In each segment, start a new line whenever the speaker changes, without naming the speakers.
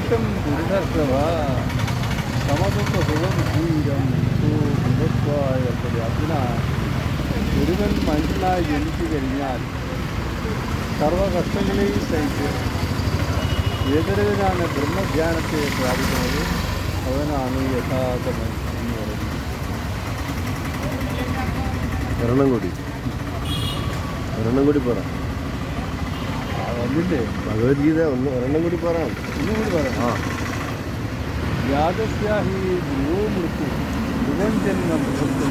ഏകം പുരുഷർഷഭ സമതുക്ക സുഖം ധീരം സുഖത്വായ അതിനാൽ ഒരുവൻ മനുഷ്യനായി ജനിച്ചു കഴിഞ്ഞാൽ സർവ കഷ്ടങ്ങളെയും സഹിച്ച് ഏതൊരുവനാണ് ബ്രഹ്മധ്യാനത്തെ പ്രാപിക്കുന്നത് അവനാണ് യഥാർത്ഥ മനുഷ്യൻ എന്ന് പറയുന്നത്.
ഒരെണ്ണം കൂടി പറ.
അതിൻ്റെ
ഭഗവത്ഗീത ഒരെണ്ണം കൂടി പറയാം.
ഒന്നുകൂടി പറയാം. യാദസ്യാഹി ധ്രുവോ മൃത്യു ധ്രുവഞ്ജന്മ മൃഗത്വ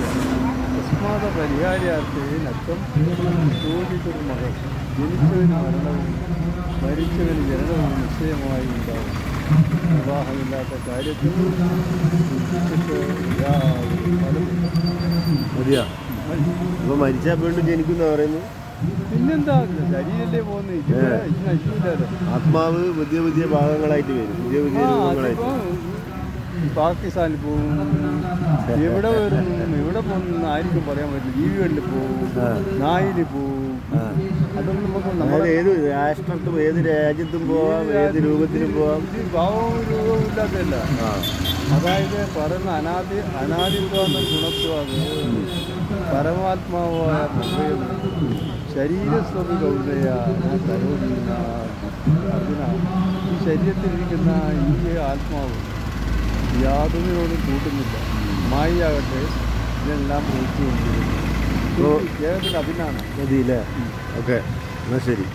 തസ്മാത പരിഹാര്യാർത്ഥേ നക്കം ചോദിച്ചൊരു ജനിച്ചവന് മരണവും മരിച്ചവന് ജനനവും നിശ്ചയമായി ഉണ്ടാവും. വിവാഹമില്ലാത്ത കാര്യത്തിൽ
മതിയാ. അപ്പോൾ മരിച്ചാൽ വീണ്ടും ജനിക്കുന്ന പറയുന്നു.
പിന്നെന്താ, ശരീരല്ലേ പോകുന്നത്.
ആത്മാവ് പുതിയ പുതിയ ഭാഗങ്ങളായിട്ട് വരും. പുതിയ പുതിയ രൂപങ്ങളായിട്ട്
പാകിസ്ഥാനിൽ പോവും, എവിടെ വരും, എവിടെ പോകുന്ന ആർക്കും പറയാൻ പറ്റില്ല. ജീവികളിൽ പോവും, നായിൽ പോവും. അതൊന്നും നമുക്ക്
ഏത് രാഷ്ട്രത്തും ഏത് രാജ്യത്തും പോവാം, ഏത് രൂപത്തിലും പോവാം.
ഭാവവും രൂപവും ഇല്ലാത്തല്ല. അതായത് പറയുന്ന അനാദിത്വാദം ഗുണത്വാദം പരമാത്മാവായ ശരീരസ്വതി കൗതയ കരോധീന അർജുന. ഈ ശരീരത്തിലിരിക്കുന്ന ഈ ആത്മാവ് യാതൊന്നിനോടും കൂട്ടുന്നില്ല. മായയാകട്ടെ ഇതെല്ലാം പ്രവർത്തിച്ചുകൊണ്ടിരിക്കുന്നു. കേരളത്തിൽ അഭിനാണ്
മതിയില്ലേ? ഓക്കെ, എന്നാൽ ശരി.